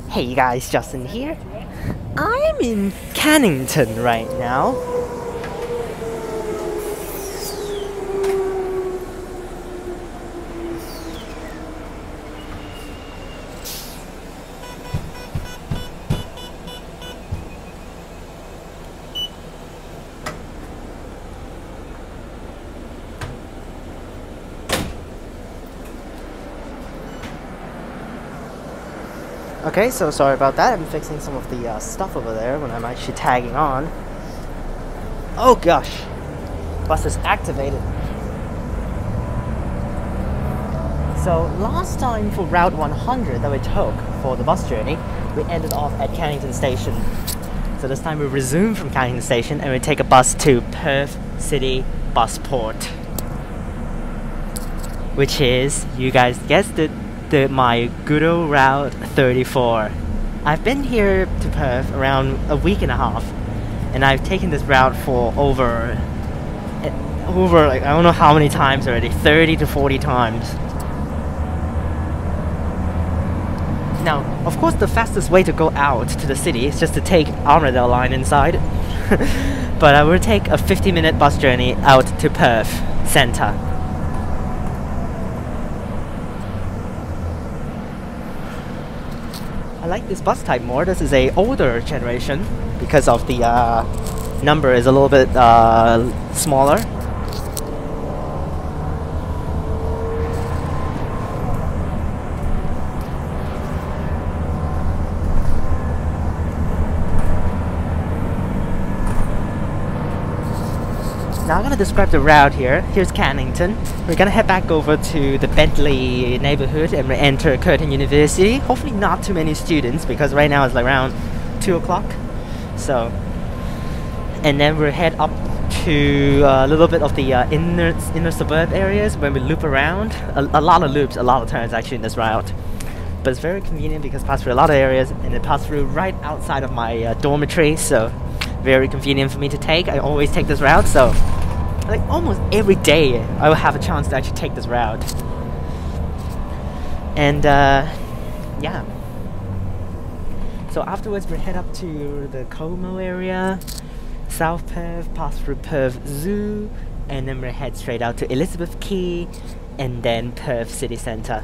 Hey guys, Justin here. I'm in Cannington right now. Okay, so sorry about that. I'm fixing some of the stuff over there when I'm actually tagging on. Oh gosh, bus is activated. So last time for Route 100 that we took for the bus journey, we ended off at Cannington Station. So this time we resume from Cannington Station and we take a bus to Perth City Busport, which is, you guys guessed it, my good old Route 34. I've been here to Perth around a week and a half, and I've taken this route for over like, I don't know how many times already, 30 to 40 times. Now, of course, the fastest way to go out to the city is just to take Armadale line inside, but I will take a 50-minute bus journey out to Perth Centre. I like this bus type more. This is a older generation because of the number is a little bit smaller. Now I'm gonna describe the route here. Here's Cannington. We're gonna head back over to the Bentley neighborhood and we enter Curtin University. Hopefully not too many students because right now it's like around 2 o'clock. So, and then we'll head up to a little bit of the inner suburb areas when we loop around. A lot of loops, a lot of turns actually in this route. But it's very convenient because it passes through a lot of areas and it passes through right outside of my dormitory. So very convenient for me to take. I always take this route, so like almost every day I will have a chance to actually take this route. And yeah. So afterwards we head up to the Como area, South Perth, pass through Perth Zoo, and then we head straight out to Elizabeth Quay and then Perth City Centre.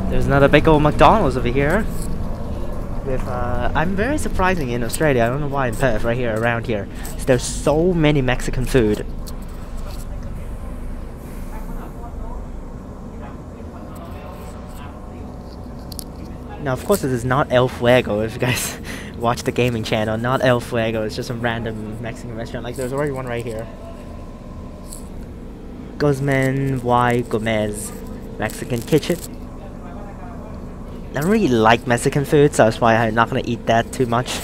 There's another big old McDonald's over here. With I'm very surprising in Australia. I don't know why in Perth, right here, around here, there's so many Mexican food. Now, of course, this is not El Fuego. If you guys watch the gaming channel, not El Fuego. It's just some random Mexican restaurant. Like there's already one right here. Guzman Y Gomez Mexican Kitchen. I don't really like Mexican food, so that's why I'm not gonna eat that too much.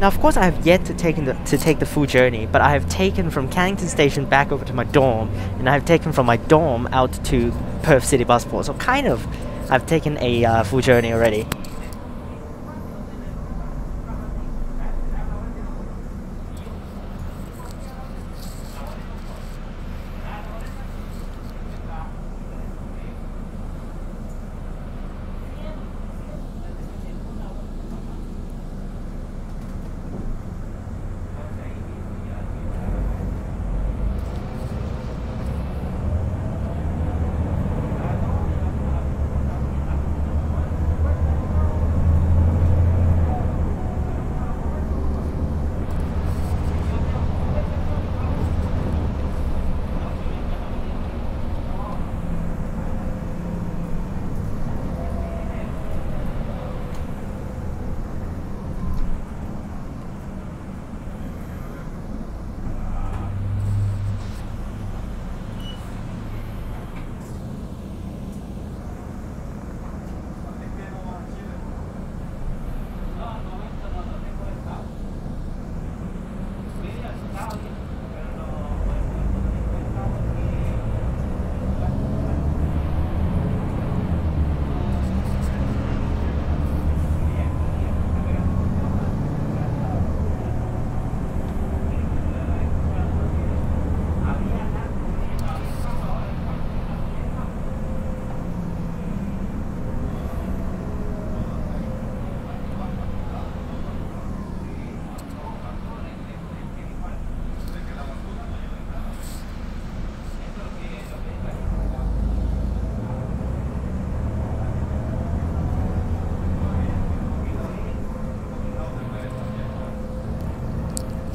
Now, of course, I have yet to take the full journey, but I have taken from Cannington Station back over to my dorm, and I have taken from my dorm out to Perth City Busport. So kind of, I've taken a full journey already.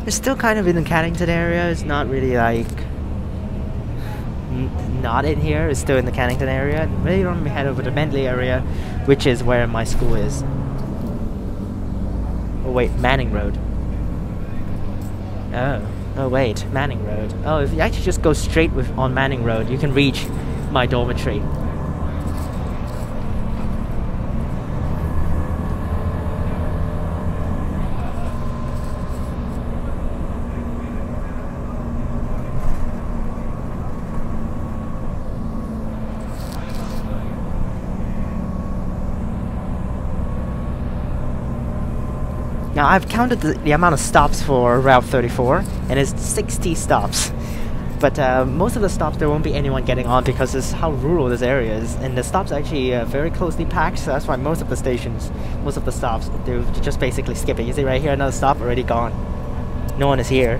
It's still kind of in the Cannington area. It's not really like not in here. It's still in the Cannington area. And later on we head over to Bentley area, which is where my school is. Oh wait, Manning Road. Oh wait, Manning Road. Oh, if you actually just go straight on Manning Road, you can reach my dormitory. Now I've counted the amount of stops for Route 34, and it's 60 stops. But most of the stops there won't be anyone getting on because it's how rural this area is, and the stops are actually very closely packed, so that's why most of the stops, they just basically skip it. You see right here, another stop already gone. No one is here.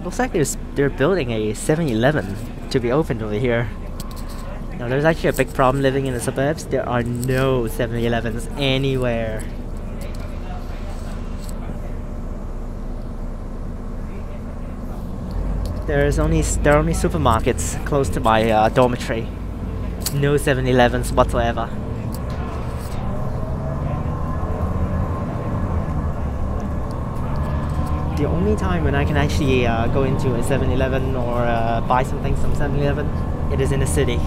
Looks like they're building a 7-Eleven to be opened over here. Now there's actually a big problem living in the suburbs. There are no 7-Elevens anywhere. There are only supermarkets close to my dormitory. No 7-Elevens whatsoever. The only time when I can actually go into a 7-Eleven or buy some things from 7-Eleven, it is in the city.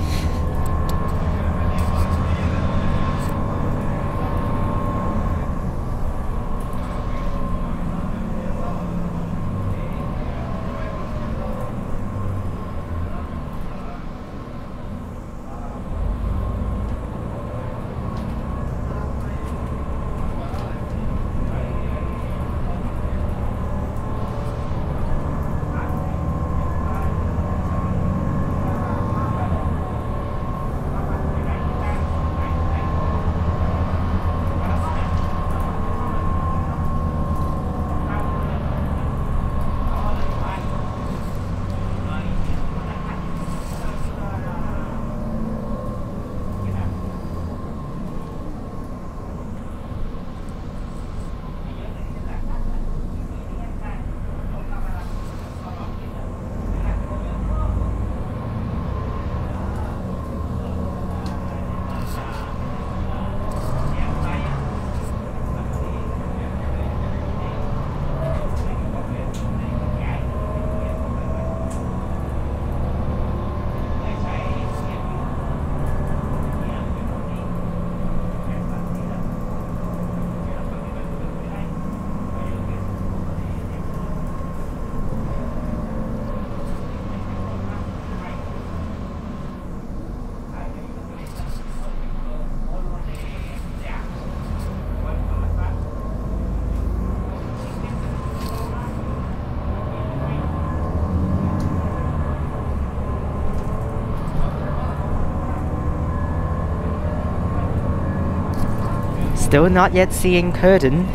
Still not yet seeing Curtin.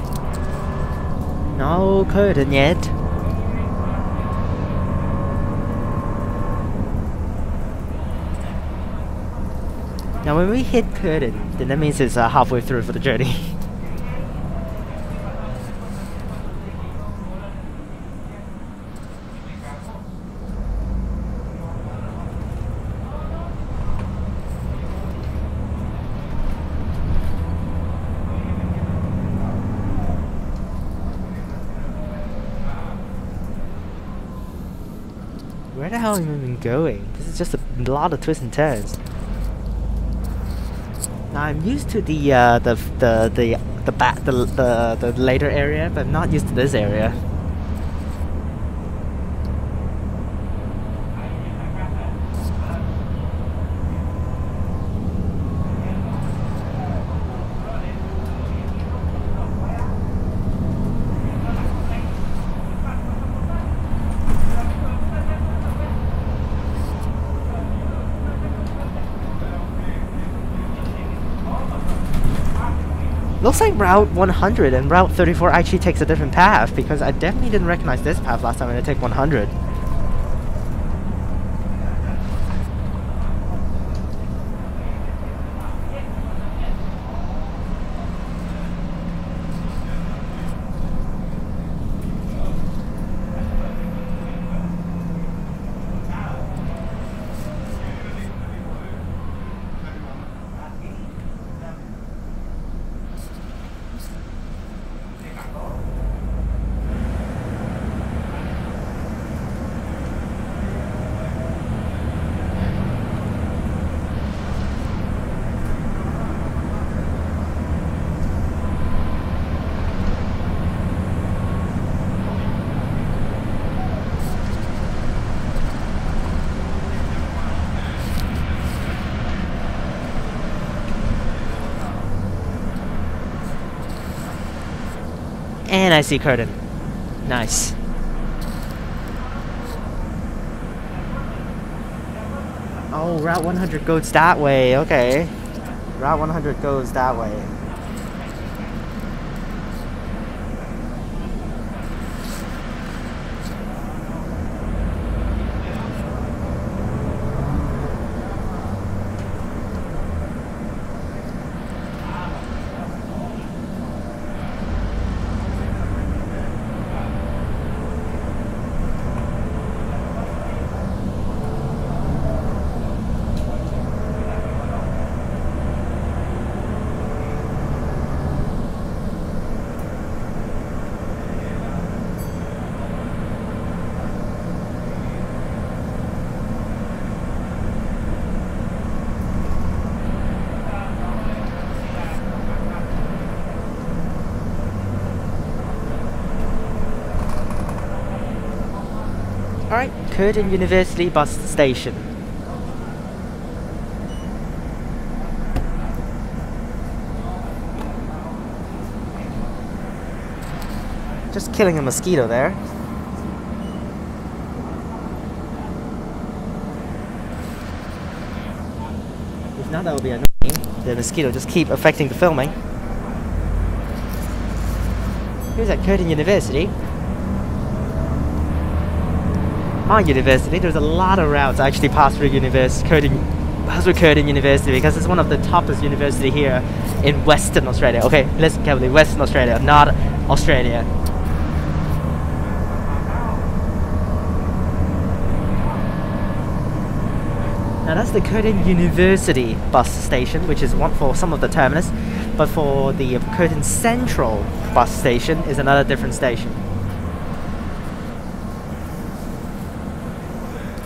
No Curtin yet. Now when we hit Curtin, then that means it's halfway through for the journey. Where the hell am I even going? This is just a lot of twists and turns. Now I'm used to the later area, but I'm not used to this area. Looks like Route 100 and Route 34 actually takes a different path, because I definitely didn't recognize this path last time when I took 100. And I see Curtin. Nice. Oh, Route 100 goes that way. Okay. Route 100 goes that way. Alright, Curtin University bus station. Just killing a mosquito there. If not, that would be annoying. The mosquito just keep affecting the filming. Here's at Curtin University. My university, there's a lot of routes actually pass through Curtin University because it's one of the toppest university here in Western Australia. Okay, listen carefully, Western Australia, not Australia. Now that's the Curtin University bus station, which is one for some of the terminus, but for the Curtin Central bus station is another different station.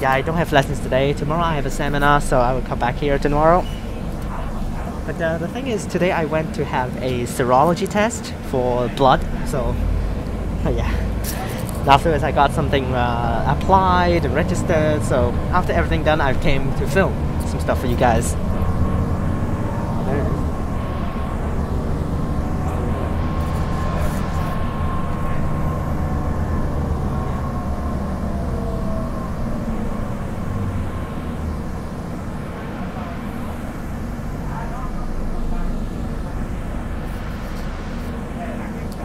Yeah, I don't have lessons today. Tomorrow I have a seminar, so I will come back here tomorrow. But the thing is, today I went to have a serology test for blood, so yeah. Afterwards I got something applied and registered, so after everything done I came to film some stuff for you guys. There it is.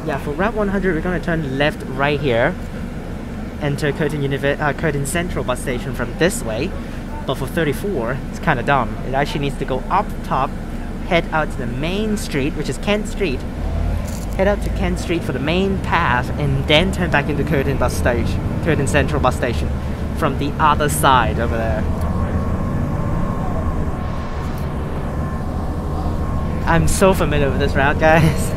Yeah, for Route 100 we're going to turn left right here, enter Curtin Central bus station from this way, but for 34 it's kind of dumb. It actually needs to go up top, head out to the main street, which is Kent Street, head out to Kent Street for the main path, and then turn back into Curtin Central bus station from the other side over there. I'm so familiar with this route, guys.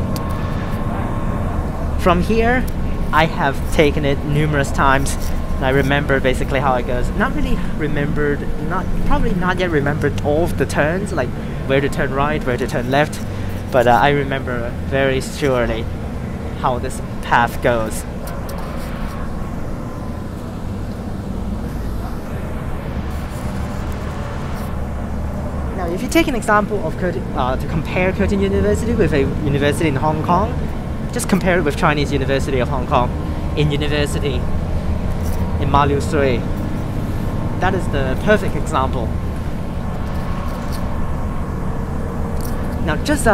From here, I have taken it numerous times, and I remember basically how it goes. Not really remembered, probably not yet remembered all of the turns, like where to turn right, where to turn left, but I remember very surely how this path goes. Now, if you take an example of Curtin, to compare Curtin University with a university in Hong Kong, just compare it with Chinese University of Hong Kong, in university in Maliu Sui. That is the perfect example. Now just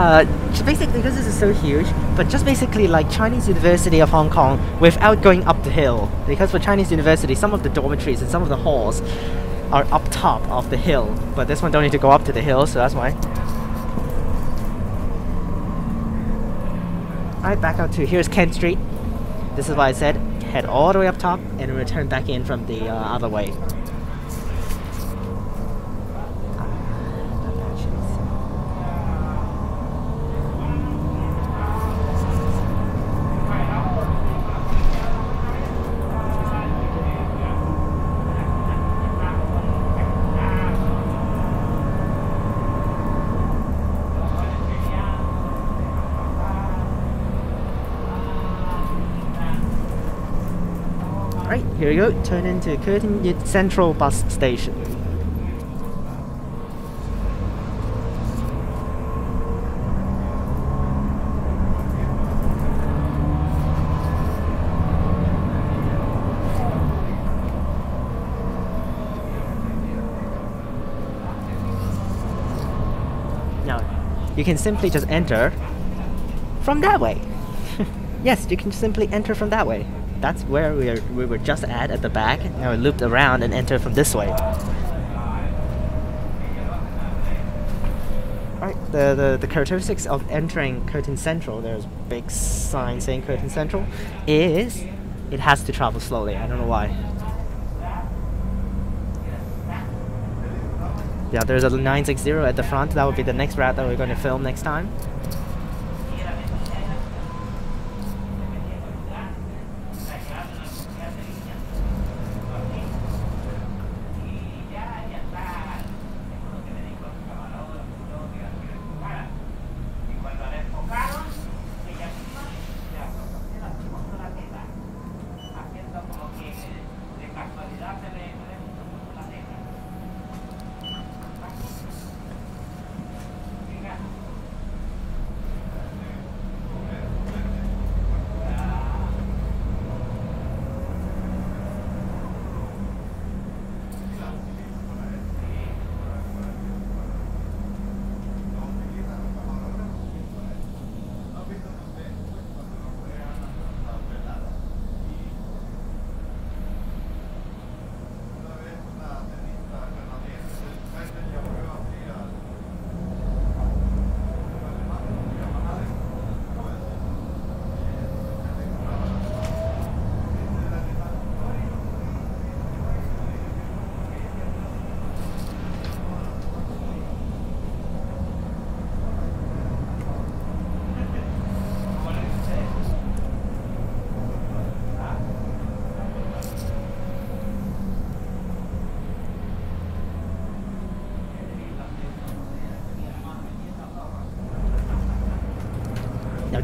basically, because this is so huge, but just basically like Chinese University of Hong Kong without going up the hill. Because for Chinese University, some of the dormitories and some of the halls are up top of the hill, but this one don't need to go up to the hill, so that's why. Alright, back out to, here's Kent Street. This is why I said head all the way up top and return back in from the other way. Right, here we go, turn into Curtin Central bus station. Now, you can simply just enter from that way. Yes, you can simply enter from that way. That's where we were just at the back. Now we looped around and enter from this way. Alright, the characteristics of entering Curtin Central, there's a big sign saying Curtin Central, is it has to travel slowly. I don't know why. Yeah, there's a 960 at the front. That would be the next route that we're going to film next time.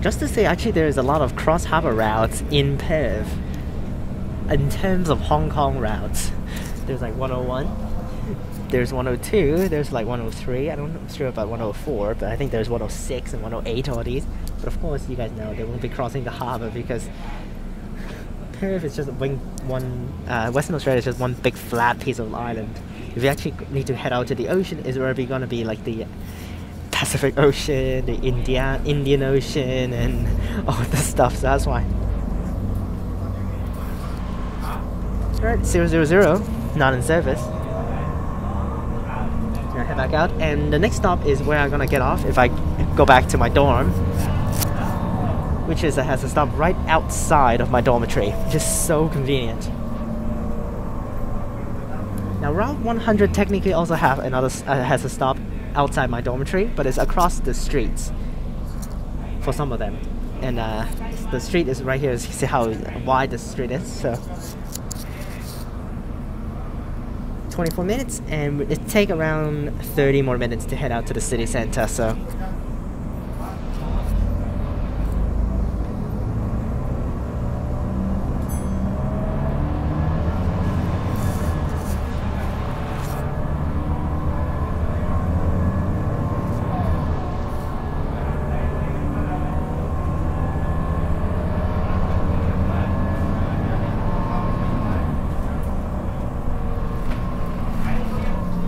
Just to say, actually there's a lot of cross-harbour routes in Perth. In terms of Hong Kong routes, there's like 101, there's 102, there's like 103, I'm not sure about 104, but I think there's 106 and 108 all these. But of course, you guys know they won't be crossing the harbour because Perth is just Western Australia is just one big flat piece of island. If you actually need to head out to the ocean, it's probably gonna be like the Pacific Ocean, the Indian Ocean, and all this stuff. So that's why. Alright, 000, not in service. Gonna head back out, and the next stop is where I'm gonna get off if I go back to my dorm, which has a stop right outside of my dormitory, which is so convenient. Now Route 100 technically also has a stop outside my dormitory, but it's across the streets for some of them. And the street is right here. You see how wide the street is. So 24 minutes, and it take around 30 more minutes to head out to the city center. So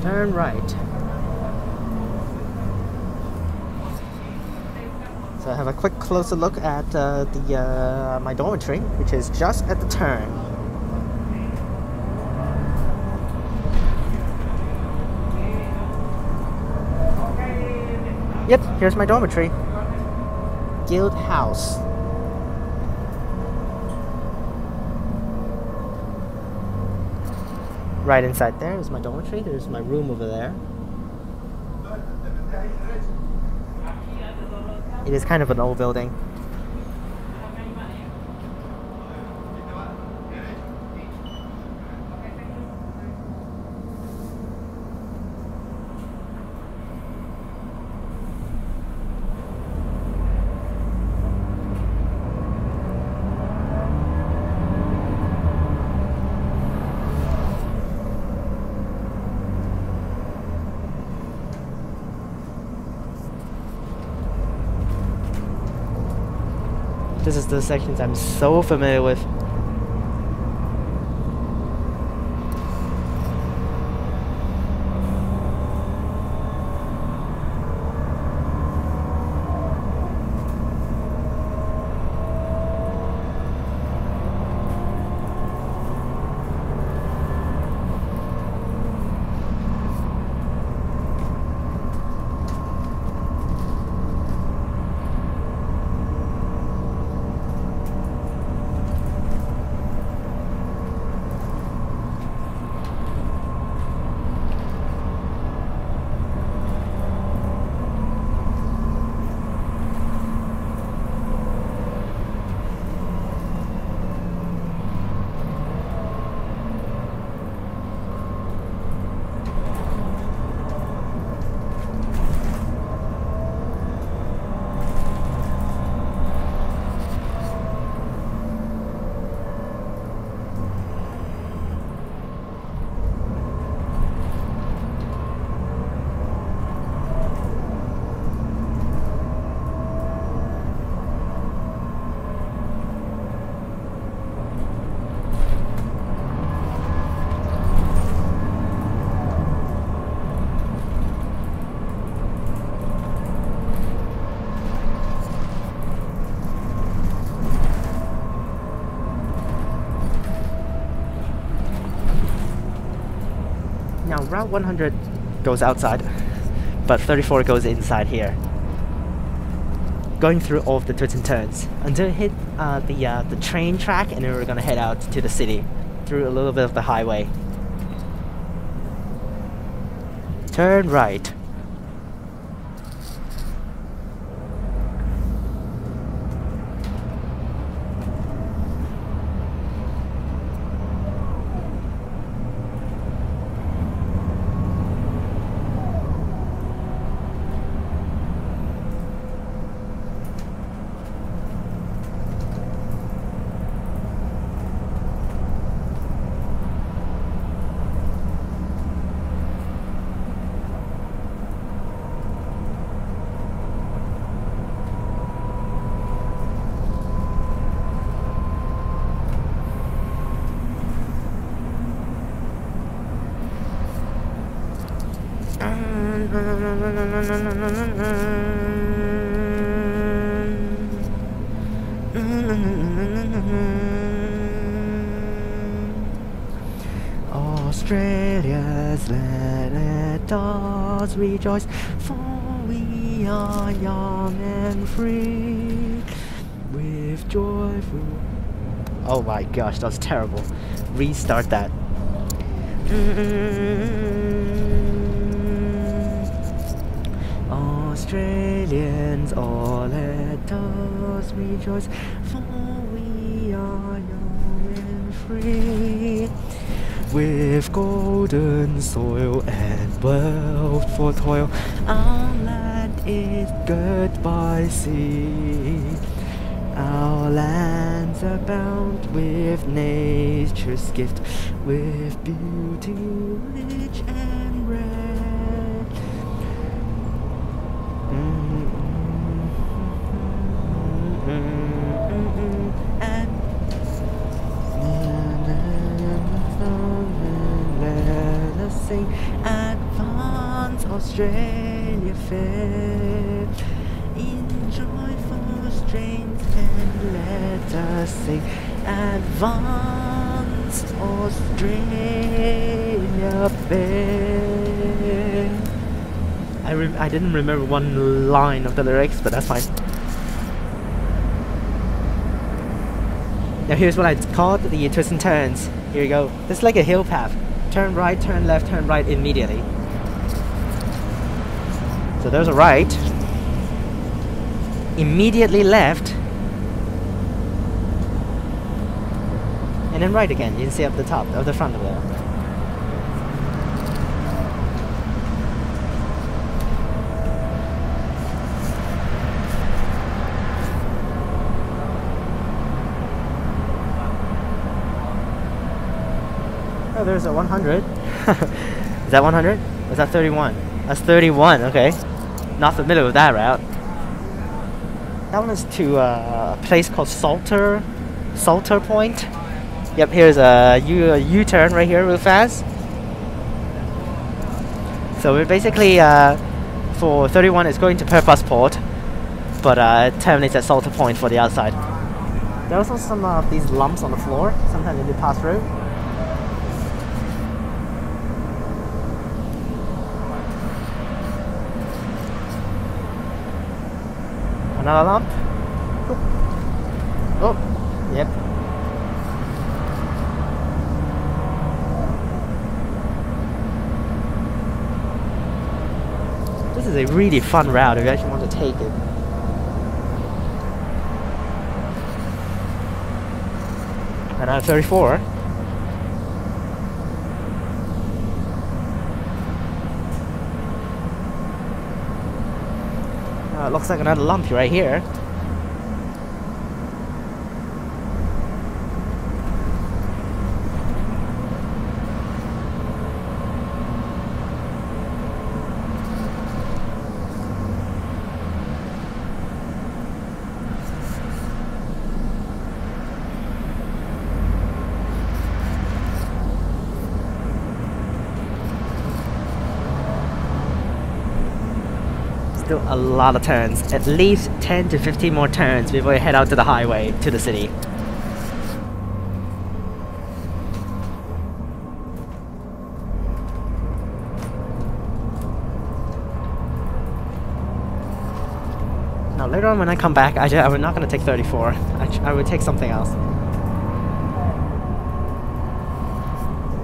turn right. So I have a quick closer look at my dormitory, which is just at the turn. Yep, here's my dormitory. Guild House. Right inside there is my dormitory. There's my room over there. It is kind of an old building. This is the sections I'm so familiar with. Now Route 100 goes outside, but 34 goes inside here, going through all of the twists and turns until it hit the train track, and then we're gonna head out to the city through a little bit of the highway. Turn right. Australia's let us rejoice, for we are young and free, with joyful... Oh my gosh, that's terrible. Restart that. Australians, all let us rejoice, for we are young and free, with golden soil and wealth for toil. Our land is girt by sea. Our lands abound with nature's gift, with beauty rich and rare. And let us sing, advance Australia fair, in joyful strains, and let us sing, advance Australia fair. I didn't remember one line of the lyrics, but that's fine. Now here's what I called the twists and turns. Here you go. This is like a hill path. Turn right, turn left, turn right immediately. So there's a right. Immediately left. And then right again. You can see up the top, of the front of there. Oh, there's a 100. Is that 100? Or is that 31? That's 31, okay. Not familiar with that route. That one is to a place called Salter Point. Yep, here's a U-turn right here real fast. So we're basically, for 31 it's going to Perth Busport, but it terminates at Salter Point for the outside. There are also some of these lumps on the floor. Sometimes they do pass through. Another lump. Oh, yep. This is a really fun route if you actually want to take it. Another 34. Looks like another lump right here. Still a lot of turns, at least 10 to 15 more turns before you head out to the highway to the city. Now later on when I come back, I'm not going to take 34, I would take something else.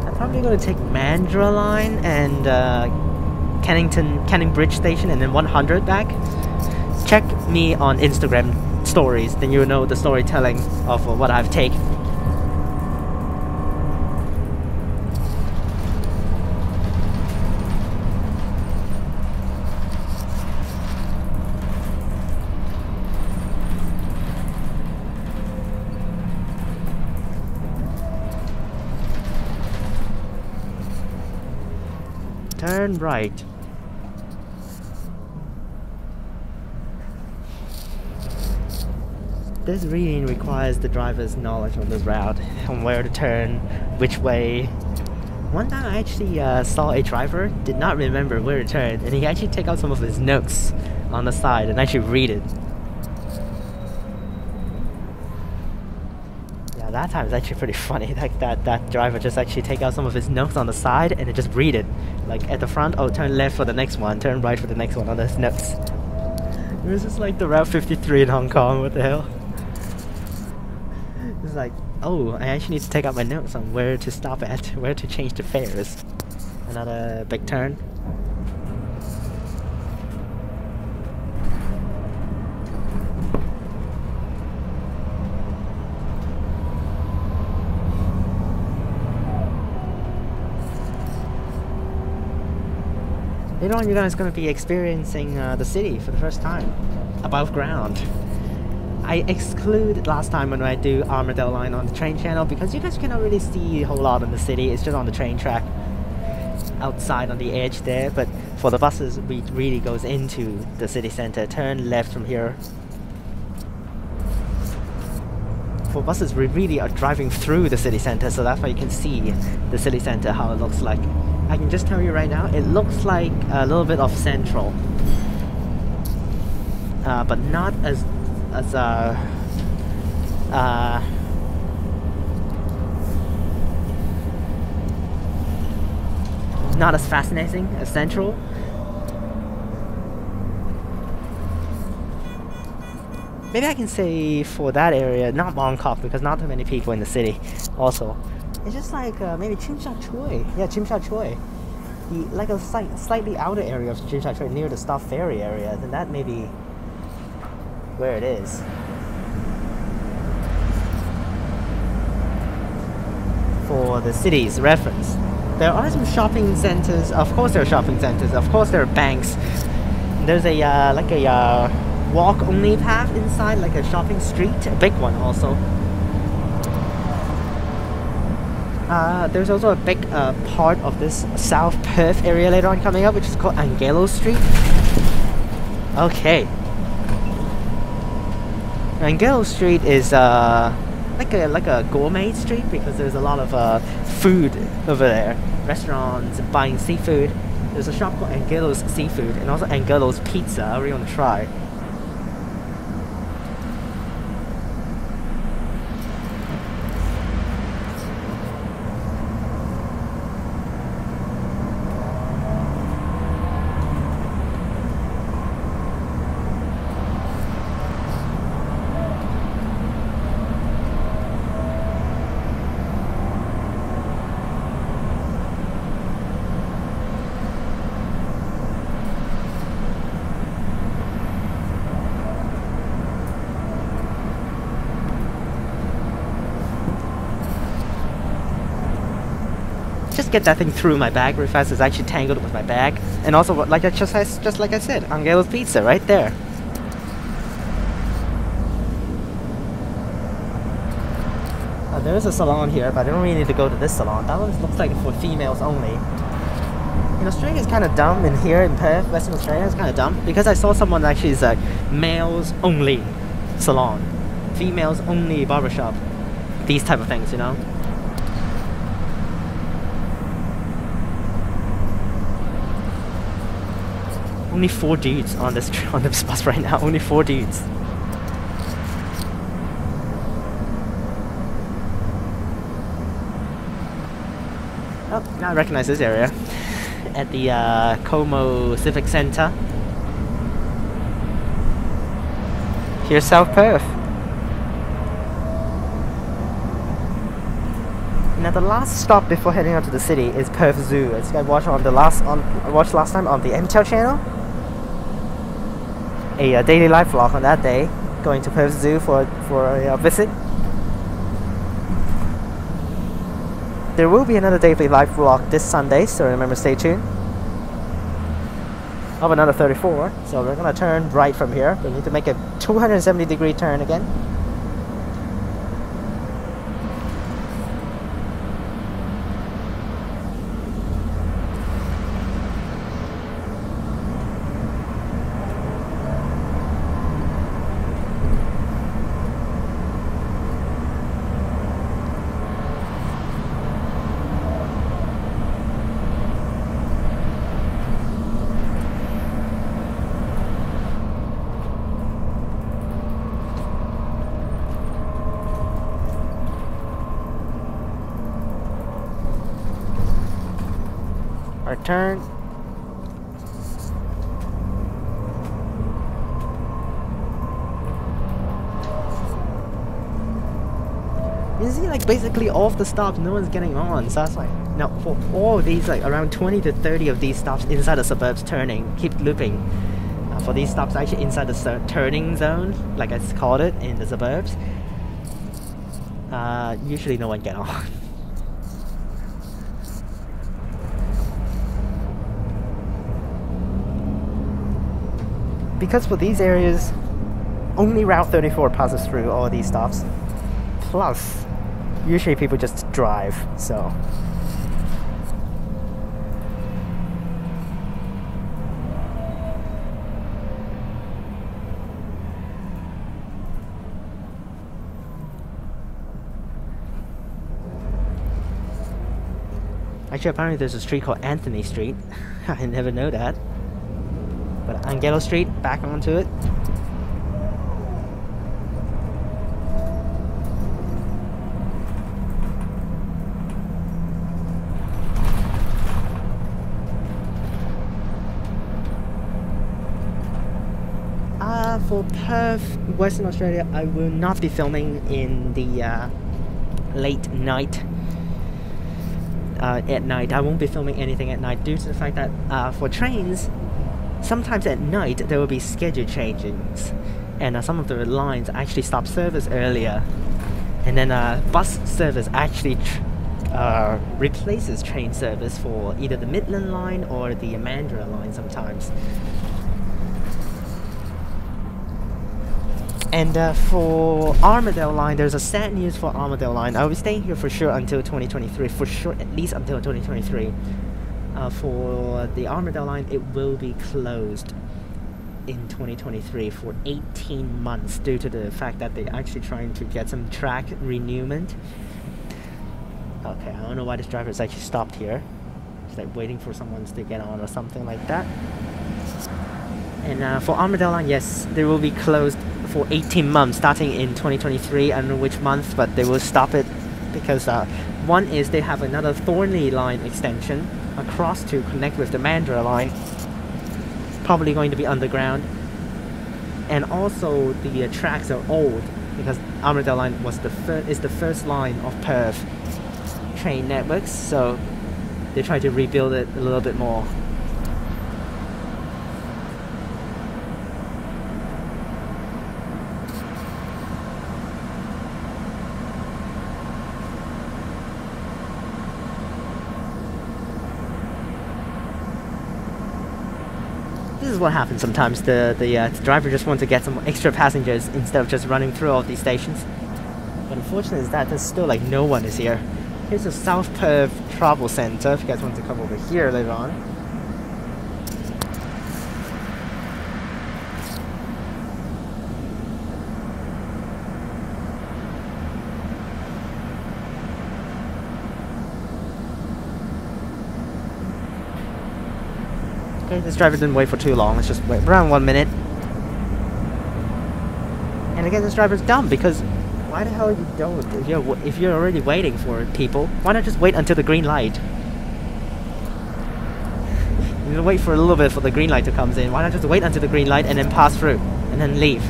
I'm probably going to take Mandurah line and Canning Bridge Station and then 100 back. Check me on Instagram stories, then you'll know the storytelling of what I've taken. Turn right. This reading requires the driver's knowledge on this route, on where to turn, which way, One time I actually saw a driver did not remember where to turn, and he actually take out some of his notes on the side and actually read it. Yeah, that time is actually pretty funny. Like that driver just actually take out some of his notes on the side and then just read it. Like at the front, oh, turn left for the next one, turn right for the next one on his notes. It was just like the Route 53 in Hong Kong. What the hell? It's like, oh, I actually need to take out my notes on where to stop at, where to change the fares. Another big turn. Later on, you guys are going to be experiencing the city for the first time, above ground. I exclude last time when I do Armadale Line on the train channel because you guys cannot really see a whole lot in the city. It's just on the train track, outside on the edge there. But for the buses, we really goes into the city center. Turn left from here. For buses, we really are driving through the city center, so that's why you can see the city center, how it looks like. I can just tell you right now, it looks like a little bit of Central, but not as not as fascinating as Central. Maybe I can say for that area, not Bangkok, because not too many people in the city. Also, it's just like maybe Chim Sha Tsui. Yeah, Chim Sha Tsui. Like a slightly outer area of Chim Sha Tsui, near the Stop Ferry area. Then that may be where it is. For the city's reference, there are some shopping centers. Of course, there are shopping centers. Of course, there are banks. There's a like a walk-only path inside, like a shopping street, a big one also. There's also a big part of this South Perth area later on coming up, which is called Angelo Street. Okay. Angelo Street is like a gourmet street because there's a lot of food over there. Restaurants, buying seafood. There's a shop called Angelo's Seafood and also Angelo's Pizza. I really want to try. Just get that thing through my bag real fast. It's actually tangled with my bag. And also, like just like I said, Angelo's Pizza right there. There is a salon here, but I don't really need to go to this salon. That one looks like for females only. In Australia, it's kind of dumb. In here in Perth, Western Australia, it's kind of dumb because I saw someone actually is like males only salon, females only barbershop, these type of things, you know. Only 4 dudes on this bus right now. Only 4 dudes. Oh, now I recognize this area. At the Como Civic Centre. Here's South Perth. Now the last stop before heading out to the city is Perth Zoo. As I watched last time on the MTEL channel. A daily life vlog on that day, going to Perth Zoo for a visit. There will be another daily life vlog this Sunday, so remember, stay tuned. Of another 34, so we're gonna turn right from here. We need to make a 270-degree turn again. Right turn. You see, like, basically all of the stops, no one's getting on. So that's like, no, for all of these, like, around 20 to 30 of these stops inside the suburbs turning, keep looping. For these stops actually inside the turning zone, like I called it, in the suburbs, usually no one get on. Because for these areas, only Route 34 passes through all these stops. Plus, usually people just drive, so. Actually, apparently there's a street called Anthony Street. I never know that. But Angelo Street, back onto it. For Perth, Western Australia, I will not be filming in the late night. At night, I won't be filming anything at night due to the fact that for trains, sometimes at night there will be schedule changes, and some of the lines actually stop service earlier, and then bus service actually replaces train service for either the Midland line or the Mandurah line sometimes. And for Armadale line, there's a sad news for Armadale line. I'll be staying here for sure until 2023, for sure at least until 2023. For the Armadale line, it will be closed in 2023 for 18 months due to the fact that they're actually trying to get some track renewment. Okay, I don't know why this driver is actually stopped here. It's like waiting for someone to get on or something like that. And for Armadale line, yes, they will be closed for 18 months starting in 2023. I don't know which month, but they will stop it because one is they have another Thornley line extension across to connect with the Mandurah line, probably going to be underground, and also the tracks are old because Armadale line was the first line of Perth train networks, so they try to rebuild it a little bit more. This is what happens sometimes. The driver just wants to get some extra passengers instead of just running through all these stations. But unfortunately is that there's still like no one is here. Here's the South Perth Travel Centre if you guys want to come over here later on. Okay, this driver didn't wait for too long. Let's just wait around 1 minute. And again, this driver's dumb because why the hell you don't? If you're already waiting for people, why not just wait until the green light? You know, wait for a little bit for the green light to come in. Why not just wait until the green light and then pass through and then leave?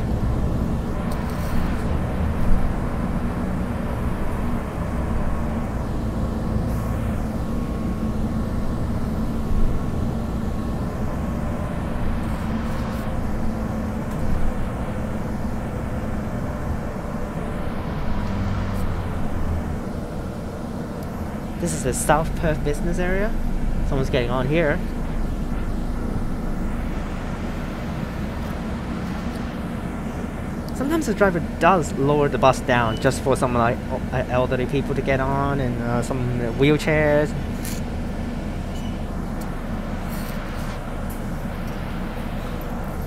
This is the South Perth business area. Someone's getting on here. Sometimes the driver does lower the bus down just for some like elderly people to get on and some wheelchairs.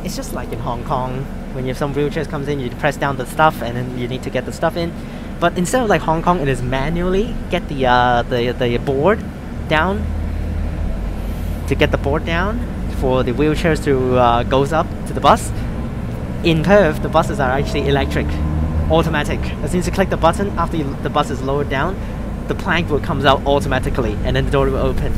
It's just like in Hong Kong when you have some wheelchairs comes in, you press down the stuff and then you need to get the stuff in. But instead of like Hong Kong, it is manually get the board down to get the board down for the wheelchairs to goes up to the bus. In Perth, the buses are actually electric, automatic. As soon as you click the button, after the bus is lowered down, the plank will comes out automatically, and then the door will open.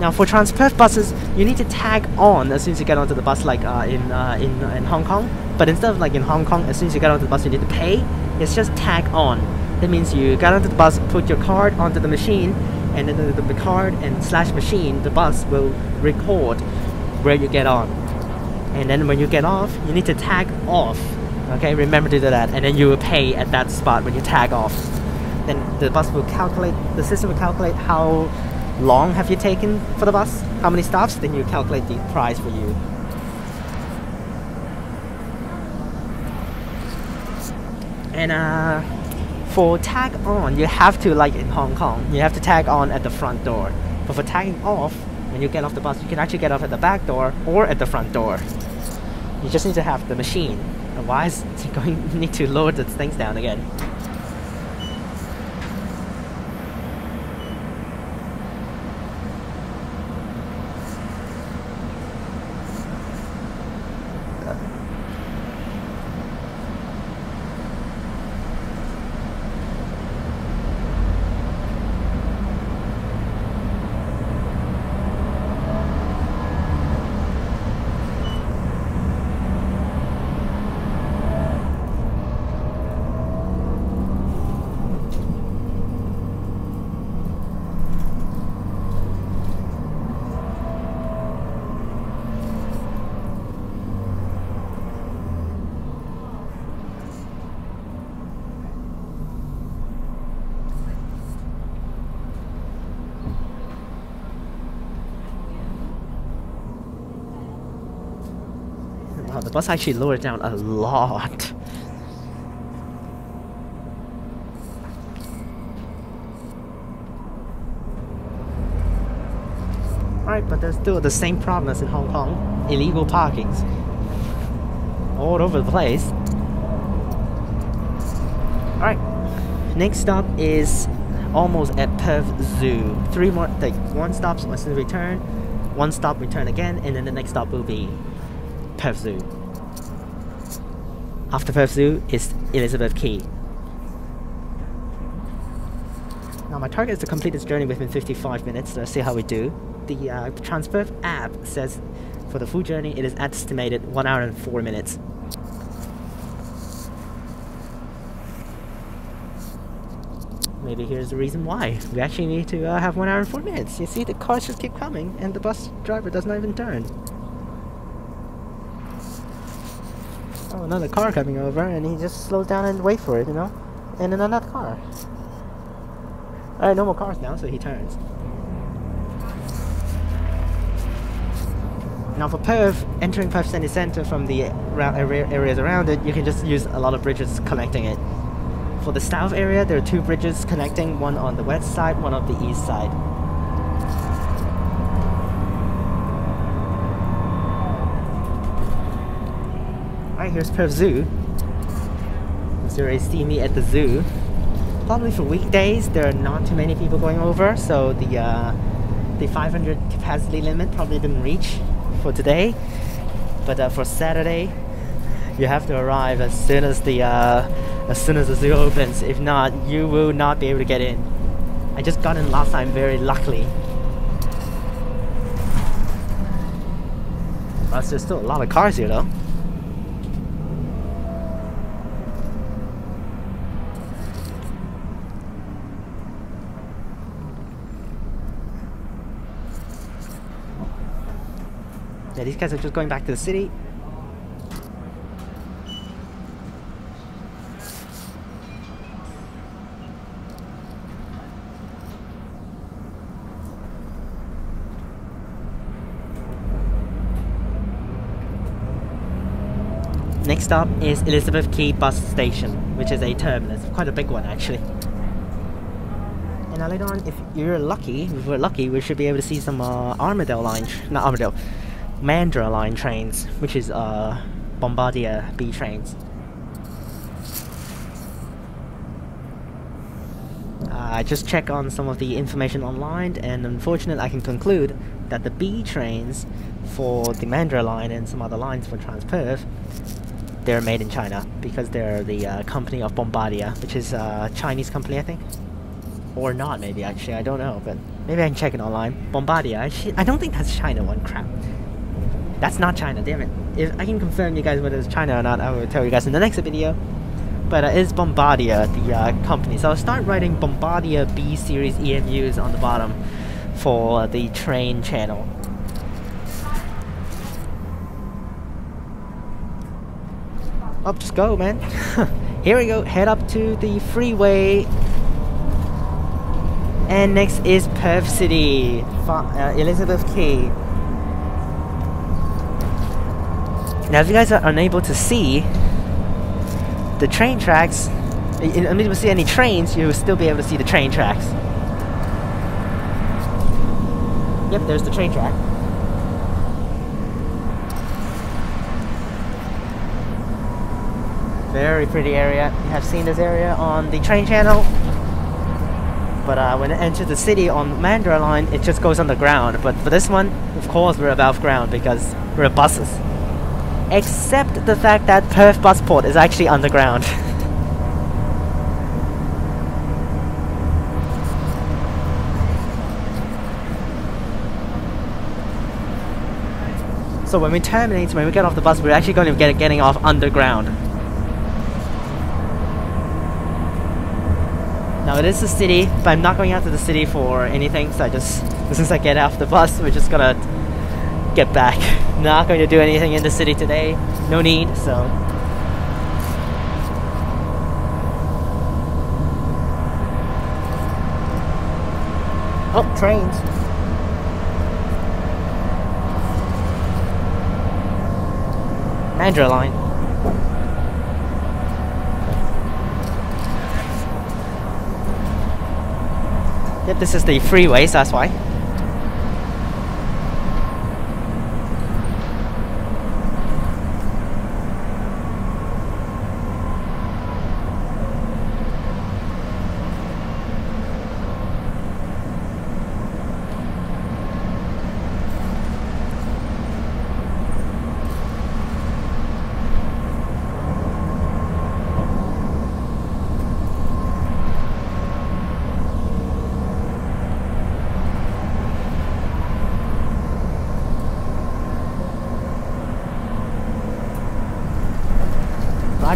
Now for Transperth buses, you need to tag on as soon as you get onto the bus, like in Hong Kong. But instead of like in Hong Kong, as soon as you get onto the bus, you need to pay. It's just tag on. That means you get onto the bus, put your card onto the machine, and then the card and slash machine, the bus will record where you get on. And then when you get off, you need to tag off. Okay, remember to do that, and then you will pay at that spot when you tag off. Then the bus will calculate, the system will calculate how long have you taken for the bus, how many stops, then you calculate the price for you. And for tag on, you have to, like in Hong Kong, you have to tag on at the front door. But for tagging off, when you get off the bus, you can actually get off at the back door or at the front door. You just need to have the machine. Otherwise, you're going to need to lower the things down again. Wow, the bus actually lowered down a lot. Alright, but there's still the same problem as in Hong Kong. Illegal parkings. All over the place. Alright, next stop is almost at Perth Zoo. 3 more, like 1 stop as soon as return, 1 stop return again, and then the next stop will be Perth Zoo. After Perth Zoo is Elizabeth Quay. Now my target is to complete this journey within 55 minutes, so let's see how we do. The Transperth app says for the full journey it is estimated 1 hour and 4 minutes. Maybe here's the reason why. We actually need to have 1 hour and 4 minutes. You see, the cars just keep coming and the bus driver does not even turn. Oh, another car coming over and he just slows down and waits for it, you know? And then another car. Alright, no more cars now, so he turns. Now for Perth, entering Perth City Centre from the areas around it, you can just use a lot of bridges connecting it. For the south area, there are 2 bridges connecting, one on the west side, one on the east side. Alright, here's Perth Zoo. You already see me at the zoo. Probably for weekdays, there are not too many people going over, so the 500 capacity limit probably didn't reach for today. But for Saturday, you have to arrive as soon as the zoo opens. If not, you will not be able to get in. I just got in last time very luckily. But there's still a lot of cars here though. Yeah, these guys are just going back to the city. Next stop is Elizabeth Quay bus station, which is a terminus, quite a big one actually. And now later on, if we're lucky, we should be able to see some Armadale line, not Armadale, Mandurah line trains, which is Bombardier B trains. I just checked on some of the information online, and unfortunately I can conclude that the B trains for the Mandurah line and some other lines for Transperth, they're made in China, because they're the company of Bombardier, which is a Chinese company I think. Or not maybe actually, I don't know, but Maybe I can check it online. Bombardier. I don't think that's China one. Crap. That's not China, damn it. If I can confirm you guys whether it's China or not, I will tell you guys in the next video. But it's Bombardier, the company. So I'll start writing Bombardier B series EMUs on the bottom for the train channel. Up, just go, man. Here we go, head up to the freeway. And next is Perth City, Elizabeth Quay. Now if you guys are unable to see the train tracks, unable to see any trains, you'll still be able to see the train tracks. Yep, there's the train track. Very pretty area. You have seen this area on the train channel. But when it enters the city on Mandurah line, it just goes underground. But for this one, of course, we're above ground because we're buses. Except the fact that Perth Busport is actually underground. So when we terminate, when we get off the bus, we're actually going to be getting off underground. Now it is the city, but I'm not going out to the city for anything, so as soon as I get off the bus, we're just gonna get back. Not going to do anything in the city today, no need, so. Oh, trains. Mandurah line. Yep, this is the freeway, so that's why.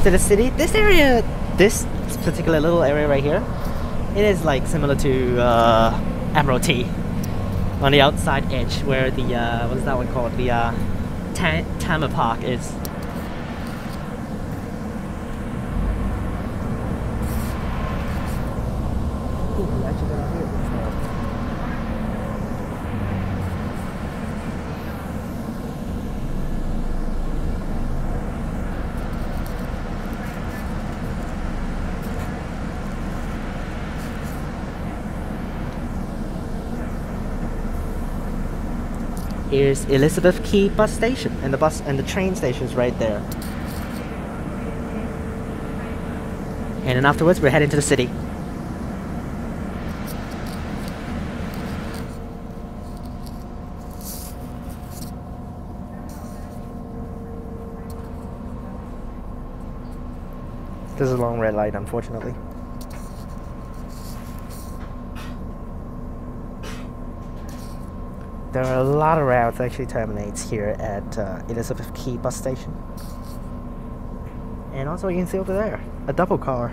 To the city. This area, this particular little area right here, it is like similar to Admiralty on the outside edge where the what is that one called, the Tama Park is. Ooh, actually got out here. Here's Elizabeth Quay bus station, and the train station is right there. And then afterwards, we're heading to the city. This is a long red light, unfortunately. There are a lot of routes that actually terminates here at Elizabeth Quay bus station. And also you can see over there, a double car.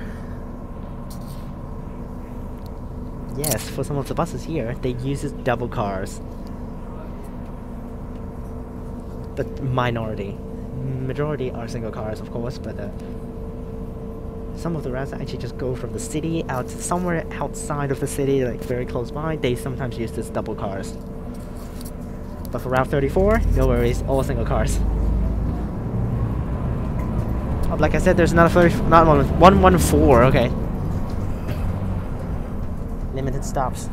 Yes, for some of the buses here, they use double cars. But minority. Majority are single cars, of course, but some of the routes actually just go from the city out to somewhere outside of the city, like very close by. They sometimes use these double cars. But for Route 34, no worries, all single cars. Oh, like I said, there's another 114, okay. Limited stops.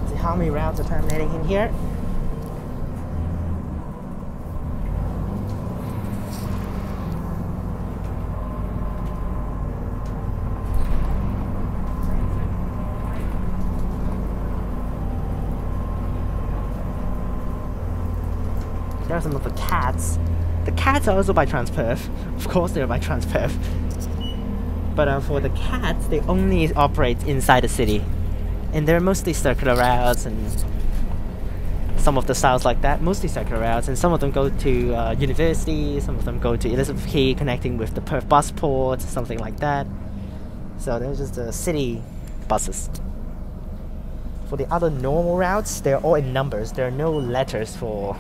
See how many routes are terminating in here? There are some of the cats. The cats are also by Transperth. Of course they're by Transperth. But for the cats, they only operate inside the city. And they're mostly circular routes and some of the styles like that. Mostly circular routes, and some of them go to university, some of them go to Elizabeth Quay, connecting with the Perth Busport, something like that. So they're just the city buses. For the other normal routes, they're all in numbers. There are no letters for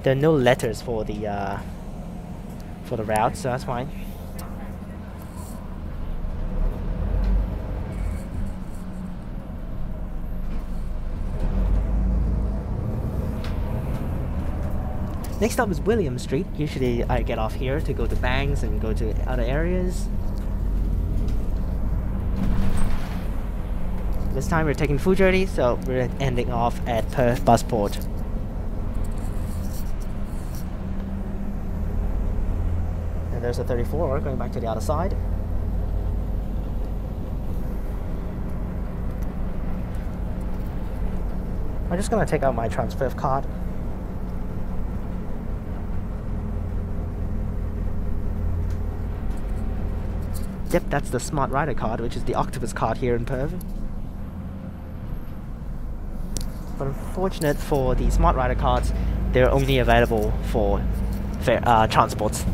the route, so that's fine. Next up is William Street. Usually I get off here to go to Banks and go to other areas. This time we're taking full journey, so we're ending off at Perth Busport. And there's a 34 going back to the other side. I'm just gonna take out my Transperth card. Yep, that's the Smart Rider card, which is the Octopus card here in Perth. But unfortunate for the Smart Rider cards, they're only available for transports.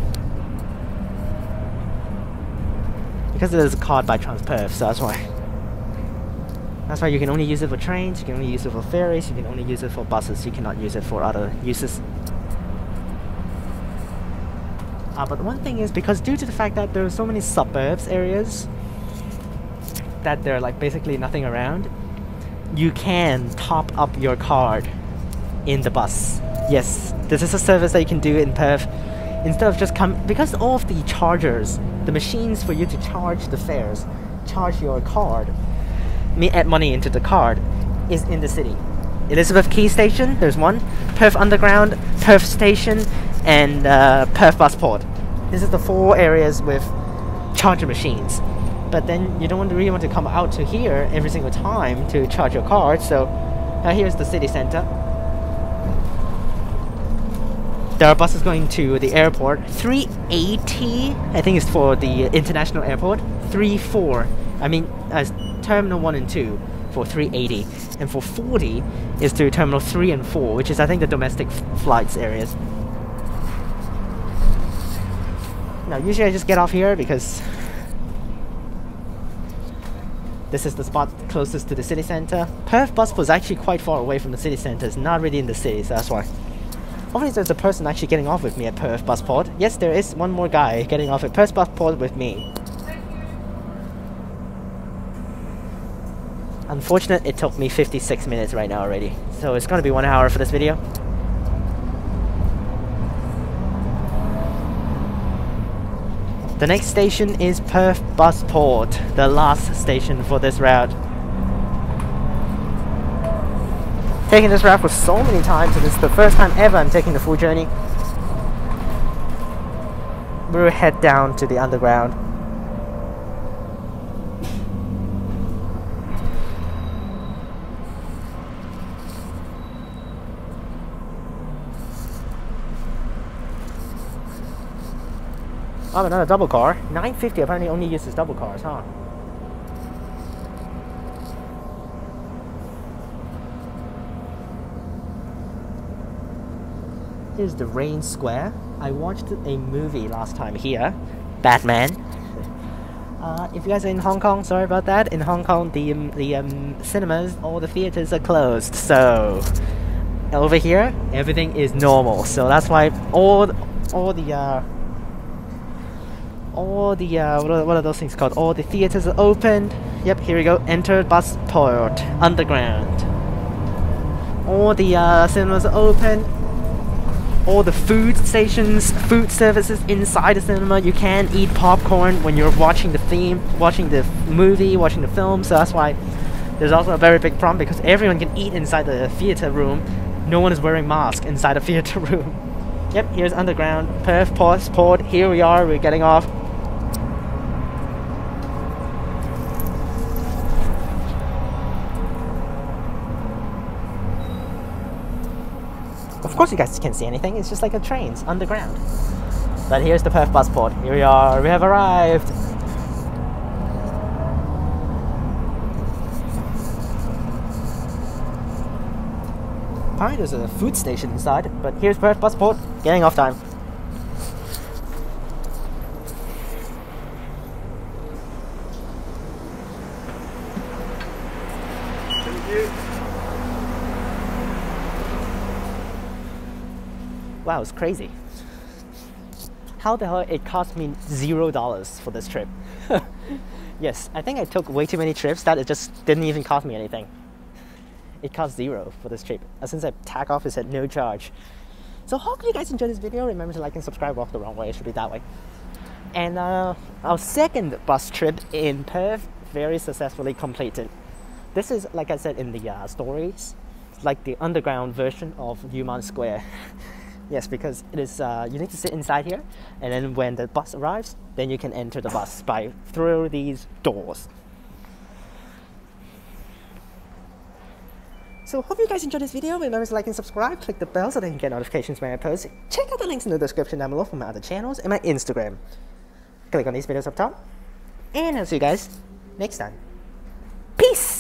Because it is a card by Transperth, so that's why. That's why you can only use it for trains, you can only use it for ferries, you can only use it for buses, you cannot use it for other uses. But one thing is, because due to the fact that there are so many suburbs areas that there are like basically nothing around, you can top up your card in the bus. Yes, this is a service that you can do in Perth. Instead of just because all of the chargers, the machines for you to charge the fares, charge your card, add money into the card, is in the city. Elizabeth Quay Station, there's one. Perth Underground, Perth Station, and Perth Busport. This is the 4 areas with charger machines. But then you don't really want to come out to here every single time to charge your card, so here's the city center. There are buses going to the airport. 380, I think is for the international airport. 34, I mean Terminal 1 and 2 for 380. And for 40 is to Terminal 3 and 4, which is I think the domestic flights areas. Now usually I just get off here because this is the spot closest to the city center. Perth Busport is actually quite far away from the city center. It's not really in the city, so that's why. Hopefully there's a person actually getting off with me at Perth Busport. Yes, there is one more guy getting off at Perth Busport with me. Unfortunate, it took me 56 minutes right now already. So it's gonna be 1 hour for this video. The next station is Perth Busport, the last station for this route. Taking this route for so many times, and this is the first time ever I'm taking the full journey. We'll head down to the underground. Oh, another double car. 950 apparently only uses double cars, huh? Here's the Rain Square. I watched a movie last time here, Batman. If you guys are in Hong Kong, sorry about that. In Hong Kong, the cinemas, all the theaters are closed. So over here, everything is normal. So that's why what are those things called? All the theaters are opened. Yep, here we go. Enter Busport Underground. All the cinemas are open. All the food stations, food services inside the cinema. You can eat popcorn when you're watching the movie, watching the film. So that's why there's also a very big problem, because everyone can eat inside the theater room. No one is wearing masks inside the theater room. Yep, here's Underground, Perth Busport. Here we are, we're getting off. Of course you guys can't see anything, it's just like a train's underground. But here's the Perth Busport. Here we are, we have arrived. Apparently there's a food station inside, but here's Perth Busport, getting off time. Thank you. Wow, it's crazy. How the hell it cost me $0 for this trip? Yes, I think I took way too many trips that it just didn't even cost me anything. It cost $0 for this trip. Since I tag off, it's at no charge. So hope you guys enjoyed this video. Remember to like and subscribe. Walk the wrong way, it should be that way. And our second bus trip in Perth very successfully completed. This is, like I said in the stories, like the underground version of Newman Square. Yes, because it is, you need to sit inside here, and then when the bus arrives, then you can enter the bus through these doors. So hope you guys enjoyed this video. Remember to like and subscribe, click the bell so that you can get notifications when I post. Check out the links in the description down below for my other channels and my Instagram. Click on these videos up top. And I'll see you guys next time. Peace!